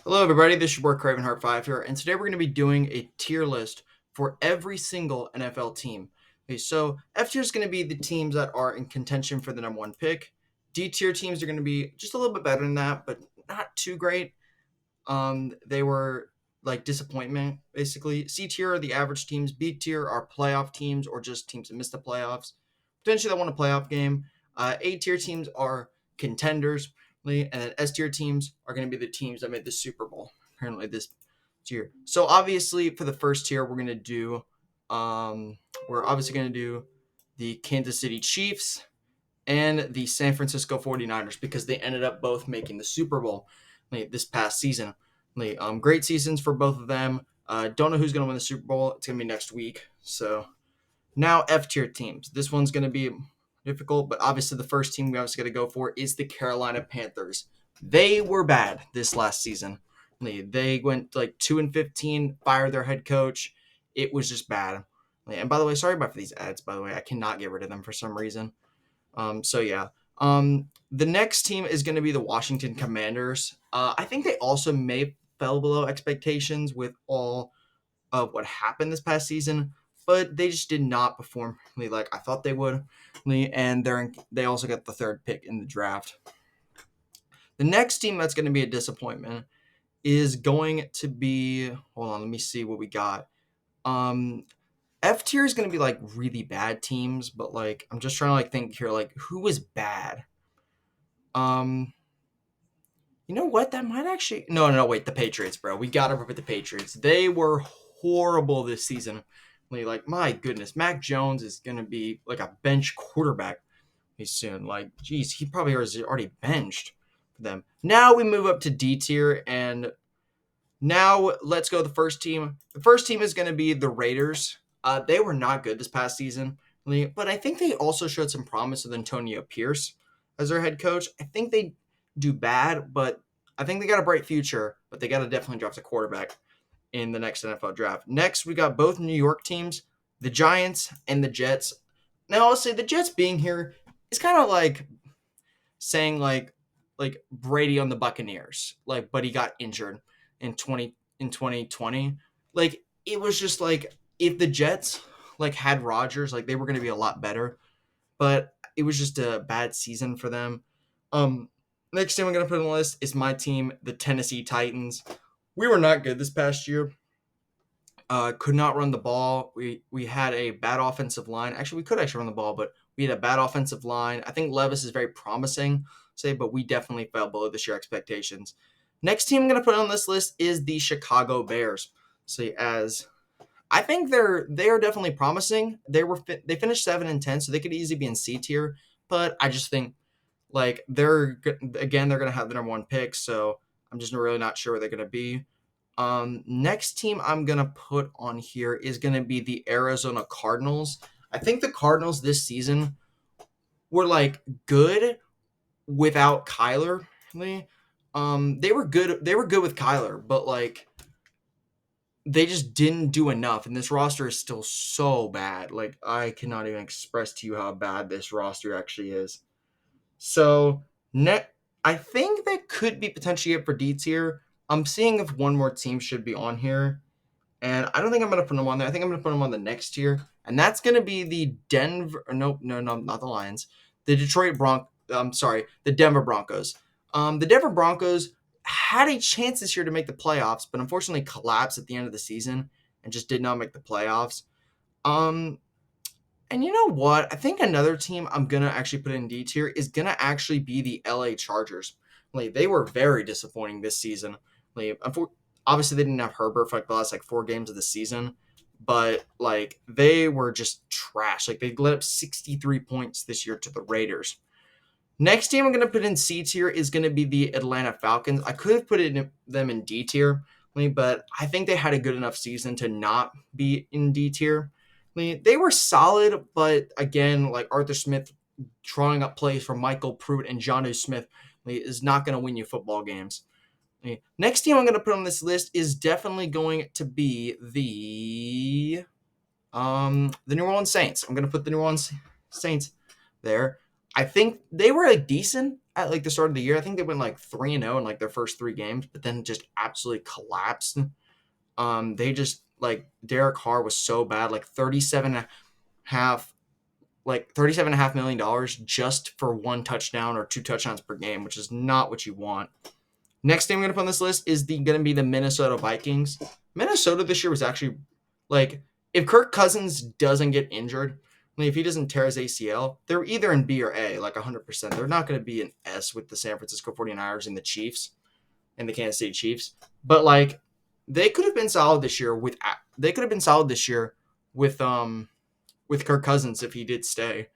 Hello, everybody. This is your boy Craven Heart 5 here, and today we're going to be doing a tier list for every single NFL team. Okay, so F tier is going to be the teams that are in contention for the number one pick. D tier teams are going to be just a little bit better than that, but not too great. They were like disappointment, basically. C tier are the average teams. B tier are playoff teams or just teams that missed the playoffs. Potentially that won a playoff game. A tier teams are contenders, and then S tier teams are going to be the teams that made the Super Bowl. Apparently this tier. So obviously for the first tier, we're obviously going to do the Kansas City Chiefs and the San Francisco 49ers because they ended up both making the Super Bowl this past season. Great seasons for both of them. Don't know who's going to win the Super Bowl. It's going to be next week. So now F tier teams. This one's going to be difficult, but obviously the first team we obviously got to go for is the Carolina Panthers. They were bad this last season. They went like 2-15, fired their head coach. It was just bad. And by the way, sorry about for these ads. By the way, I cannot get rid of them for some reason. So yeah. The next team is going to be the Washington Commanders. I think they also may fell below expectations with all of what happened this past season, but they just did not perform like I thought they would. And they also got the third pick in the draft. The next team that's going to be a disappointment is going to be. Hold on, let me see what we got. Um, F tier is going to be like really bad teams, but like I'm just trying to like think here, like who was bad. Um, you know what? That might actually no, wait, the Patriots, bro. We gotta rip at the Patriots. They were horrible this season. Like, my goodness, Mac Jones is gonna be like a bench quarterback soon. Like, geez, he probably is already benched for them. Now we move up to D tier, and now let's go the first team. The first team is gonna be the Raiders. They were not good this past season, but I think they also showed some promise with Antonio Pierce as their head coach. I think they do bad, but I think they got a bright future. But they got to definitely draft a quarterback in the next NFL draft. Next, we got both New York teams, the Giants and the Jets. Now, I'll say the Jets being here is kind of like saying like Brady on the Buccaneers, like, but he got injured in 2020. Like, it was just like if the Jets like had Rodgers, like they were going to be a lot better, but it was just a bad season for them. Um, Next team I'm going to put on the list is my team, the Tennessee Titans. We were not good this past year. Could not run the ball. We had a bad offensive line. Actually, we could actually run the ball, but we had a bad offensive line. I think Levis is very promising, but we definitely fell below this year expectations. Next team I'm going to put on this list is the Chicago Bears. As I think they are definitely promising. They finished 7-10, so they could easily be in C tier. But I just think like they're going to have the number one pick, so I'm just really not sure where they're going to be. Next team I'm gonna put on here is gonna be the Arizona Cardinals. I think the Cardinals this season were like good without Kyler. They were good. They were good with Kyler, but like they just didn't do enough. And this roster is still so bad. Like I cannot even express to you how bad this roster actually is. So net, I think that could be potentially it for D tier. I'm seeing if one more team should be on here. And I don't think I'm going to put them on there. I think I'm going to put them on the next tier. And that's going to be the Denver. Nope, no, not the Lions. The the Denver Broncos. The Denver Broncos had a chance this year to make the playoffs, but unfortunately collapsed at the end of the season and just did not make the playoffs. Um, and you know what? I think another team I'm going to actually put in D tier is going to actually be the LA Chargers. Like, they were very disappointing this season. Like, obviously, they didn't have Herbert for like the last like 4 games of the season, but like they were just trash. Like, they let up 63 points this year to the Raiders. Next team I'm going to put in C tier is going to be the Atlanta Falcons. I could have put them in D tier, but I think they had a good enough season to not be in D tier. They were solid, but again, like Arthur Smith drawing up plays for Michael Pruitt and Jonnu Smith is not going to win you football games. Next team I'm going to put on this list is definitely going to be the New Orleans Saints. I'm going to put the New Orleans Saints there. I think they were like decent at like the start of the year. I think they went like 3-0 in like their first 3 games, but then just absolutely collapsed. They just like Derek Carr was so bad, like 37 and a half, like $37.5 million just for one touchdown or 2 touchdowns per game, which is not what you want. Next thing I'm gonna put on this list is gonna be the Minnesota Vikings. Minnesota this year was actually like, if Kirk Cousins doesn't get injured, I mean, if he doesn't tear his ACL, they're either in B or A, like 100%. They're not going to be an S with the San Francisco 49ers and the Chiefs and the Kansas City Chiefs. But like, they could have been solid this year with with Kirk Cousins if he did stay.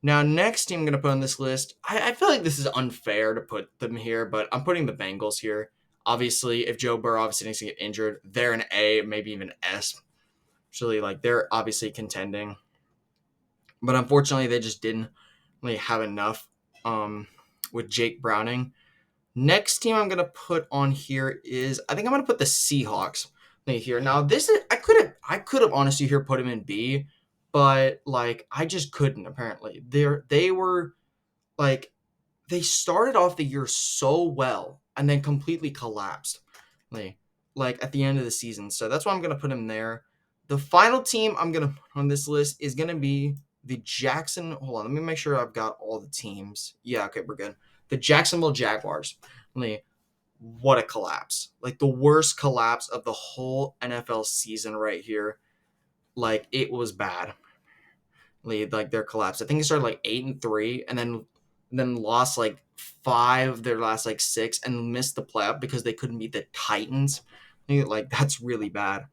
Now, next team I'm going to put on this list, I feel like this is unfair to put them here, but I'm putting the Bengals here. Obviously, if Joe Burrow obviously needs to get injured, they're an A, maybe even S. Actually, like, they're obviously contending. But unfortunately, they just didn't really have enough with Jake Browning. Next team I'm going to put on here is, I think I'm going to put the Seahawks here. Now, this is, I could have honestly here put him in B, but like I just couldn't apparently. They were like, they started off the year so well and then completely collapsed. Like at the end of the season. So that's why I'm going to put him there. The final team I'm going to put on this list is going to be the hold on, let me make sure I've got all the teams. Yeah, okay, we're good. The Jacksonville Jaguars. What a collapse. Like the worst collapse of the whole NFL season right here. Like it was bad. Like their collapse. I think they started like 8-3 and then lost like 5 of their last like 6 and missed the playoff because they couldn't beat the Titans. Like that's really bad.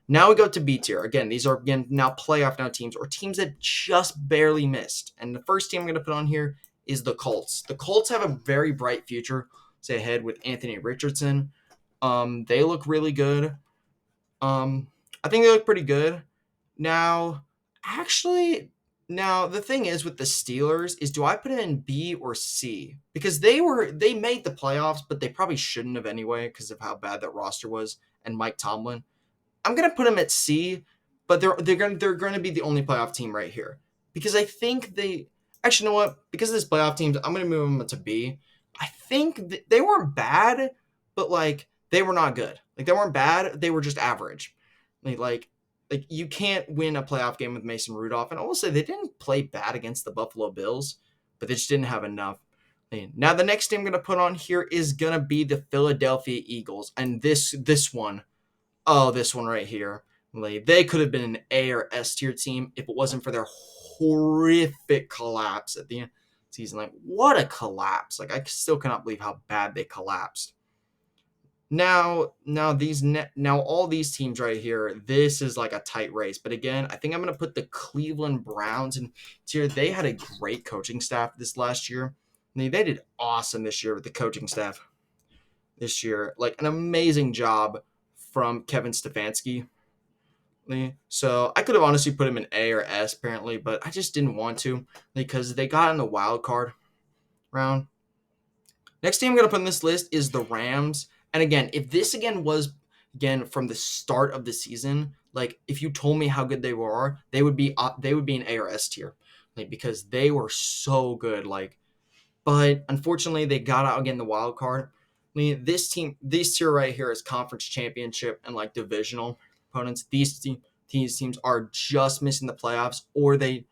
Now we go to B tier. Again, these are now playoff now teams or teams that just barely missed. And the first team I'm going to put on here is the Colts. The Colts have a very bright future ahead with Anthony Richardson. They look really good. I think they look pretty good. Now, actually, the thing is with the Steelers is, do I put them in B or C? Because they made the playoffs, but they probably shouldn't have anyway because of how bad that roster was and Mike Tomlin. I'm gonna put them at C, but they're gonna be the only playoff team right here because I think they actually, you know what? Because of this playoff teams, I'm gonna move them to B. I think they weren't bad, but like they were not good. Like they weren't bad, they were just average. Like you can't win a playoff game with Mason Rudolph. And I will say they didn't play bad against the Buffalo Bills, but they just didn't have enough. Now the next team I'm gonna put on here is gonna be the Philadelphia Eagles, and this one, oh, this one right here. They could have been an A or S tier team if it wasn't for their horrific collapse at the end of the season. Like, what a collapse. Like, I still cannot believe how bad they collapsed. Now all these teams right here, this is like a tight race. But again, I think I'm going to put the Cleveland Browns in tier. They had a great coaching staff this last year. They did awesome this year with the coaching staff this year. Like, an amazing job from Kevin Stefanski. So I could have honestly put him in A or S apparently, but I just didn't want to because they got in the wild card round. Next team I'm going to put on this list is the Rams. And again, if this was from the start of the season, like if you told me how good they were, they would be an A or S tier, because they were so good. But unfortunately, they got out again the wild card. This tier right here is conference championship and like divisional opponents. These teams are just missing the playoffs, or they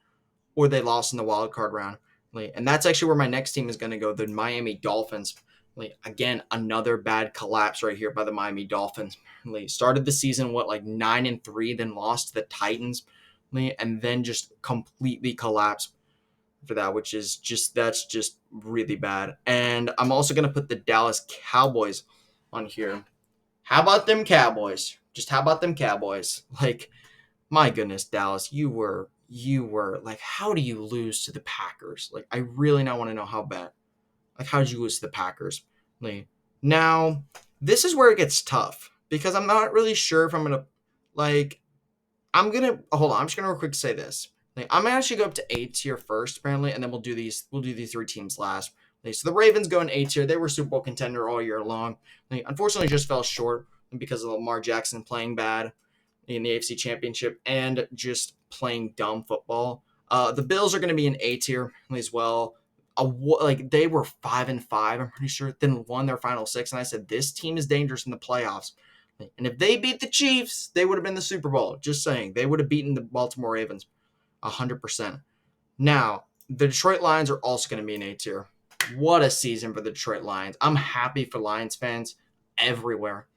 lost in the wild card round. And that's actually where my next team is going to go, the Miami Dolphins. Again, another bad collapse right here by the Miami Dolphins. Started the season 9-3, then lost to the Titans, and then just completely collapsed for that, which is that's just really bad. And I'm also going to put the Dallas Cowboys on here. How about them Cowboys? Just how about them Cowboys? My goodness, Dallas, you were like, how do you lose to the Packers? I really now want to know how bad. How did you lose to the Packers? Now, this is where it gets tough because I'm not really sure if I'm gonna hold on. I'm just gonna real quick say this. I'm gonna actually go up to A tier first, apparently, and then we'll do these 3 teams last. So the Ravens go in A tier. They were Super Bowl contender all year long. Unfortunately, just fell short because of Lamar Jackson playing bad in the AFC Championship and just playing dumb football. The Bills are going to be an A tier as well. Like they were 5-5, I'm pretty sure, then won their final six, and I said this team is dangerous in the playoffs. And if they beat the Chiefs, they would have been the Super Bowl. Just saying, they would have beaten the Baltimore Ravens 100%. Now, the Detroit Lions are also going to be an A tier. What a season for the Detroit Lions. I'm happy for Lions fans everywhere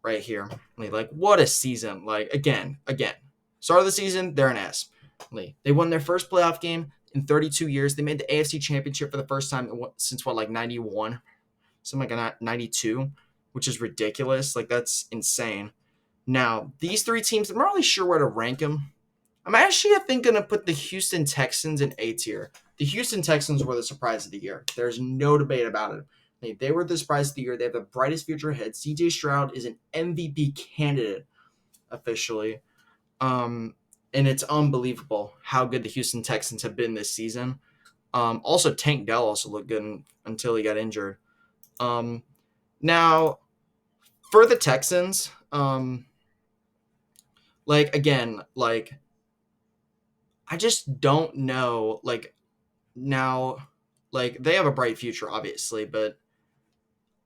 right here. Like, what a season. Like, again. Start of the season, they're an S. They won their first playoff game in 32 years. They made the AFC Championship for the first time since, like 91? Something like 92, which is ridiculous. Like, that's insane. Now, these three teams, I'm not really sure where to rank them. I'm actually, I think, going to put the Houston Texans in A tier. The Houston Texans were the surprise of the year. There's no debate about it. They were the surprise of the year. They have the brightest future ahead. CJ Stroud is an MVP candidate officially. And it's unbelievable how good the Houston Texans have been this season. Also, Tank Dell also looked good until he got injured. Now, for the Texans, I just don't know. Now, they have a bright future, obviously, but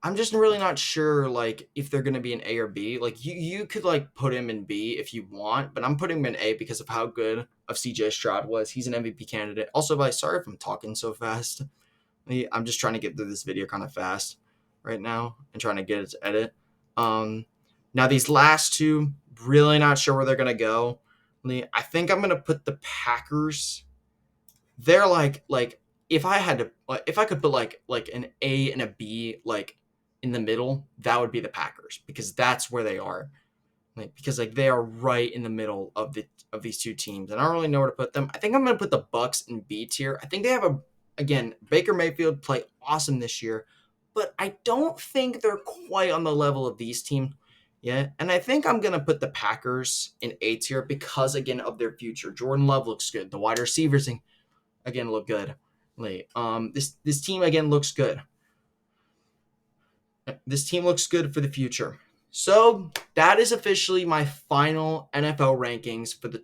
I'm just really not sure, if they're going to be an A or B. You could, put him in B if you want, but I'm putting him in A because of how good of CJ Stroud was. He's an MVP candidate. Also, sorry if I'm talking so fast. I'm just trying to get through this video kind of fast right now and trying to get it to edit. Now, these last two, really not sure where they're going to go. I think I'm going to put the Packers. They're if I could put an A and a B in the middle, that would be the Packers because that's where they are. Because they are right in the middle of these two teams, and I don't really know where to put them. I think I'm going to put the Bucks in B tier. I think they have Baker Mayfield play awesome this year, but I don't think they're quite on the level of these teams yet. And I think I'm going to put the Packers in A tier because again of their future. Jordan Love looks good. The wide receivers again look good. This team again looks good. This team looks good for the future. So that is officially my final NFL rankings for the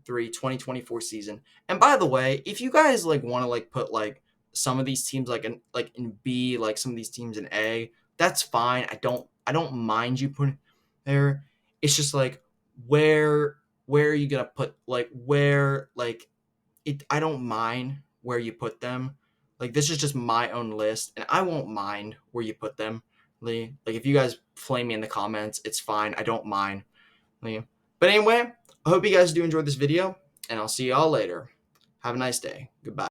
2023-2024 season. And by the way, if you guys want to put some of these teams in B, some of these teams in A, that's fine. I don't mind you putting there. It's just where are you gonna put I don't mind where you put them. This is just my own list, and I won't mind where you put them. If you guys flame me in the comments, it's fine. I don't mind. But anyway, I hope you guys do enjoy this video, and I'll see y'all later. Have a nice day. Goodbye.